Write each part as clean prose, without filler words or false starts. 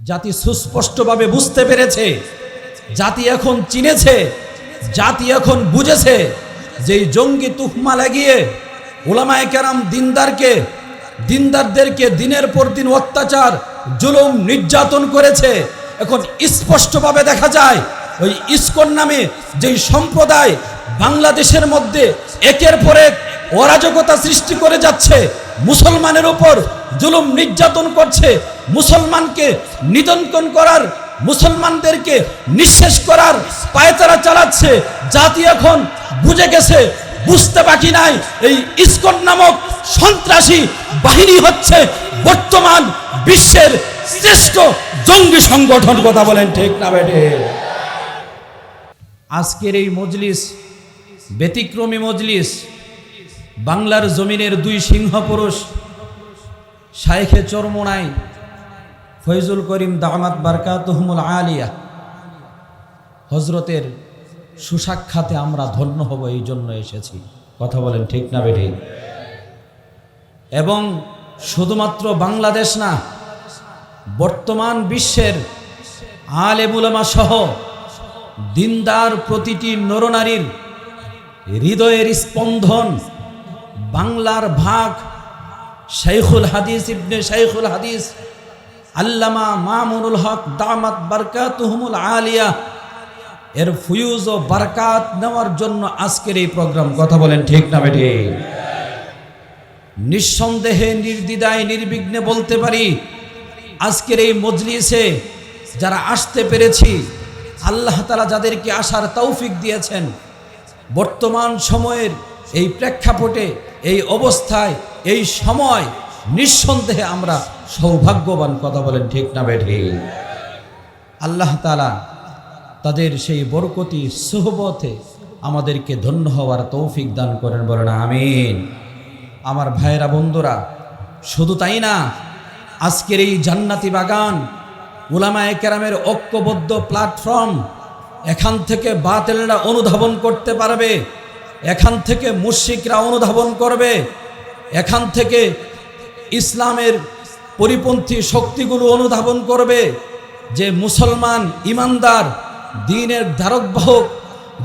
জাতি সুস্পষ্টভাবে বুঝতে পেরেছে, জাতি এখন চিনেছে, জাতি এখন বুঝেছে যে এই জঙ্গি তুহমা লাগিয়ে উলামায়ে কেরাম দিনদারদেরকে দিনের পর দিন অত্যাচার জুলুম নির্যাতন করেছে। এখন স্পষ্টভাবে দেখা যায় ওই ইসকন নামে যেই সম্প্রদায় বাংলাদেশের মধ্যে একের পর এক অরাজকতা সৃষ্টি করে যাচ্ছে, মুসলমানের উপর জুলুম নির্যাতন করছে, মুসলমানকে নিদন্তন করার, মুসলমানদেরকে নিঃশেষ করার পায়তারা চালাচ্ছে। জাতি এখন বুঝে গেছে, বুঝতে বাকি নাই এই ইসকন নামক সন্ত্রাসী বাহিনী হচ্ছে বর্তমান বিশ্বের শ্রেষ্ঠ জঙ্গি সংগঠন। কথা বলেন ঠিক না বেঠে? আজকের এই মজলিস ব্যতিক্রমী মজলিস। বাংলার জমিনের দুই সিংহপুরুষ শাইখে চরমোনাই ফয়জুল করিম দামাত বারকাতুহুমুল আলিয়া হজরতের সুসাক্ষাতে আমরা ধন্য হব, এই জন্য এসেছি। কথা বলেন ঠিক না বেঠে? এবং শুধুমাত্র বাংলাদেশ না, বর্তমান বিশ্বের আলেম উলামা সহ দিনদার প্রতিটি নরনারীর হৃদয়ের স্পন্দন, বাংলার ভাগ শাইখুল হাদিস ইবনে শাইখুল হাদিস আল্লামা মামুনুল হক দামাত বারকাতুহুমুল আলিয়া এর ফুয়ুজ ও বারাকাত নেওয়ার জন্য আজকের এই প্রোগ্রাম। কথা বলেন ঠিক না বেঠে? নিঃসন্দেহে নির্দ্বিধায় নির্বিঘ্নে বলতে পারি, আজকের এই মজলিসে যারা আসতে পেরেছি, আল্লাহ তাআলা যাদেরকে আসার তৌফিক দিয়েছেন, বর্তমান সময়ের এই প্রেক্ষাপটে, এই অবস্থায়, এই সময় নিঃসন্দেহে আমরা সৌভাগ্যবান। কথা বলেন ঠিক না বেঠে? আল্লাহ তাআলা তাদের সেই বরকতি সুহবতে আমাদেরকে ধন্য হওয়ার তৌফিক দান করেন, বলেন আমিন। আমার ভাইয়েরা, বন্ধুরা, শুধু তাই না, আজকের এই জান্নাতি বাগান উলামায়ে কেরামের ঐক্যবদ্ধ প্ল্যাটফর্ম। এখান থেকে বাতিলরা অনুধাবন করতে পারবে, এখান থেকে মুশরিকরা অনুধাবন করবে, এখান থেকে ইসলামের পরিপন্থী শক্তিগুলো অনুধাবন করবে যে মুসলমান ইমানদার দ্বীনের ধারক বাহক,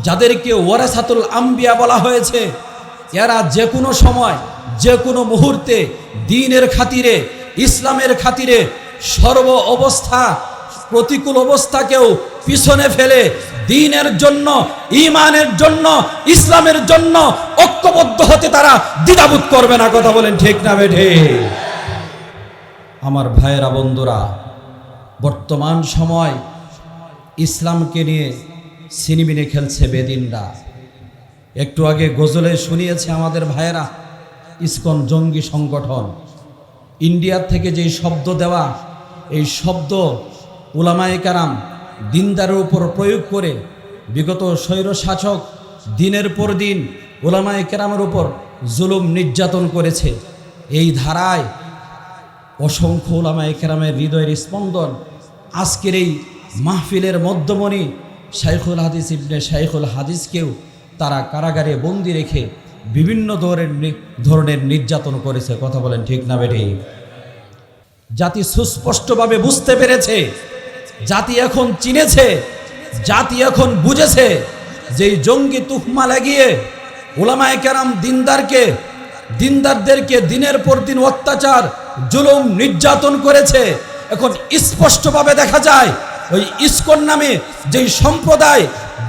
যাদেরকে ওয়ারাসাতুল আম্বিয়া বলা হয়েছে, এরা যে কোনো সময়, যে কোনো মুহূর্তে দ্বীনের খাতিরে, ইসলামের খাতিরে সর্ব অবস্থা, প্রতিকূল অবস্থাকেও পিছনে ফেলে দ্বীনের জন্য, ঈমানের জন্য, ইসলামের জন্য ঐক্যবদ্ধ হতে তারা দ্বিধাবোধ করবে না। কথা বলেন ঠিক না বেঠে? আমার ভাইয়েরা, বন্ধুরা, বর্তমান সময় ইসলামকে নিয়ে ছিনিমিনি খেলছে বেদিনরা। একটু আগে গজলে শুনিয়েছে আমাদের ভাইয়েরা, ইসকন জঙ্গি সংগঠন। ইন্ডিয়ার থেকে যেই শব্দ দেওয়া, এই শব্দ উলামায়ে কেরাম দিনদারের উপর প্রয়োগ করে বিগত স্বৈরশাসক দিনের পর দিন উলামায়ে কেরামের উপর জুলুম নির্যাতন করেছে। এই ধারায় অসংখ্য উলামায়ে কেরামের হৃদয়ের স্পন্দন আজকের এই মাহফিলের মধ্যমণি শাইখুল হাদিস ইবনে শাইখুল হাদিসকেও তারা কারাগারে বন্দি রেখে বিভিন্ন ধরনের নির্যাতন করেছে। কথা বলেন ঠিক না বেঠে? জাতি সুস্পষ্টভাবে বুঝতে পেরেছে, জাতি এখন চিনেছে, জাতি এখন বুঝেছে যে এই জঙ্গি তুহমা লাগিয়ে উলামায়ে কেরাম দিনদারদেরকে দিনের পর দিন অত্যাচার জুলুম নির্যাতন করেছে। এখন স্পষ্টভাবে দেখা যায় ওই ইসকন নামে যেই সম্প্রদায়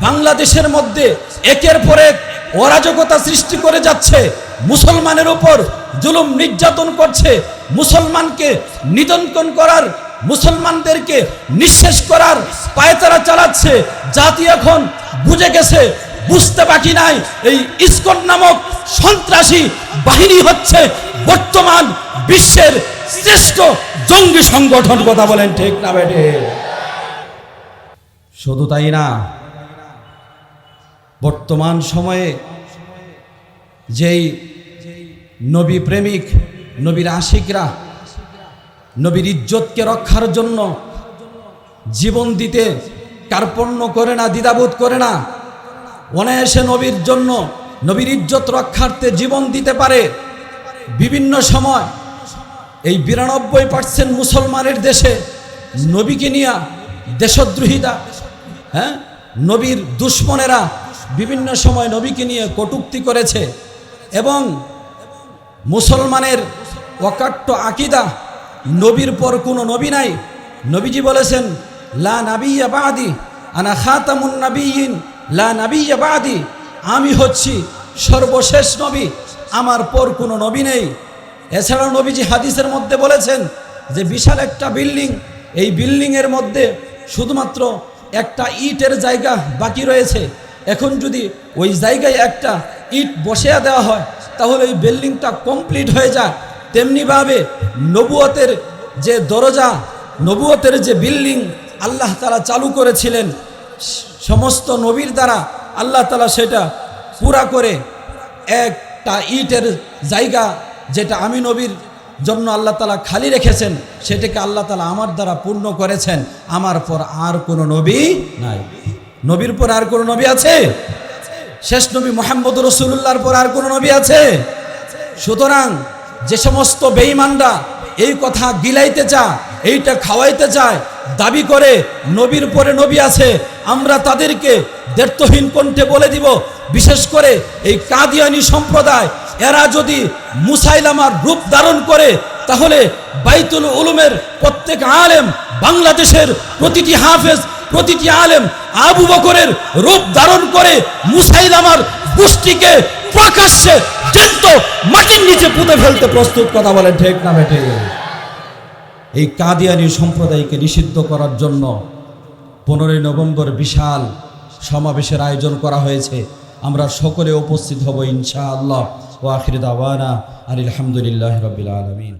বাংলাদেশের মধ্যে একের পর এক অরাজকতা সৃষ্টি করে যাচ্ছে, মুসলমানের উপর জুলুম নির্যাতন করছে, মুসলমানকে নিদন্তন করার, মুসলমানদেরকে নিঃশেষ করার পায়তারা চালাচ্ছে। জাতি এখন বুঝে গেছে, বুঝতে বাকি নাই এই ইসকন নামক সন্ত্রাসী বাহিনী হচ্ছে বর্তমান বিশ্বের শ্রেষ্ঠ জঙ্গি সংগঠন। কথা বলেন ঠিক না বেঠে? শুধু তাই না, বর্তমান সময়ে যেই নবী প্রেমিক, নবীর আশিকরা নবীর ইজ্জতকে রক্ষার জন্য জীবন দিতে কার্পণ্য করে না, দ্বিধাবোধ করে না, অনায়াসে নবীর জন্য, নবীর ইজ্জত রক্ষার্থে জীবন দিতে পারে। বিভিন্ন সময় এই 92% মুসলমানের দেশে নবীকে নিয়ে দেশদ্রোহিতা, হ্যাঁ, নবীর দুশ্মনেরা বিভিন্ন সময় নবীকে নিয়ে কটূক্তি করেছে এবং মুসলমানের অকাট্য আকীদা, নবীর পর কোনো নবী নাই। নবীজি বলেছেন, লা নাবিয়্যা বাদি, আনা খাতামুন নাবিয়্যিন, লা নাবিয়্যা বাদি, আমি হচ্ছি সর্বশেষ নবী, আমার পর কোনো নবী নেই। এছাড়াও নবীজি হাদিসের মধ্যে বলেছেন যে বিশাল একটা বিল্ডিং, এই বিল্ডিংয়ের মধ্যে শুধুমাত্র একটা ইটের জায়গা বাকি রয়েছে। এখন যদি ওই জায়গায় একটা ইট বসিয়ে দেওয়া হয় তাহলে ওই বিল্ডিংটা কমপ্লিট হয়ে যায়। তেমনিভাবে নবুয়তের যে দরজা, নবুয়তের যে বিল্ডিং আল্লাহ তাআলা চালু করেছিলেন, সমস্ত নবীর দ্বারা আল্লাহ তাআলা সেটা পুরা করে একটা ইটের জায়গা যেটা আমি নবীর জন্য আল্লাহ তাআলা খালি রেখেছেন, সেটাকে আল্লাহ তাআলা আমার দ্বারা পূর্ণ করেছেন। আমার পর আর কোনো নবী নাই। নবীর পর আর কোনো নবী আছে? শেষ নবী মুহাম্মদ রাসূলুল্লাহর পর আর কোনো নবী আছে? সুতরাং যে সমস্ত বেঈমানরা এই কথা গিলাইতে চায়, এইটা খাওয়াইতে চায়, দাবি করে নবীর পরে নবী আছে, আমরা তাদেরকে দ্ব্যর্থহীন কণ্ঠে বলে দিব, বিশেষ করে এই কাদিয়ানী সম্প্রদায়, এরা যদি মুসাইলামার রূপ ধারণ করে তাহলে বাইতুল উলুমের প্রত্যেক আলেম, বাংলাদেশের প্রতিটি হাফেজ, প্রতিটি আলেম আবু বকরের রূপ ধারণ করে মুসাইলামার গোষ্ঠীকে প্রকাশ্যে জ্যান্ত মাটির নিচে পুঁতে ফেলতে প্রস্তুত। কথা বলেন ঠিক না বেঠিক? এই কাদিয়ানী সম্প্রদায়কে নিষিদ্ধ করার জন্য 15 নভেম্বর বিশাল সমাবেশের আয়োজন করা হয়েছে। আমরা সকলে উপস্থিত হব ইনশাআল্লাহ। ওয়া আখির দাওয়ানা আলহামদুলিল্লাহি রাব্বিল আলামিন।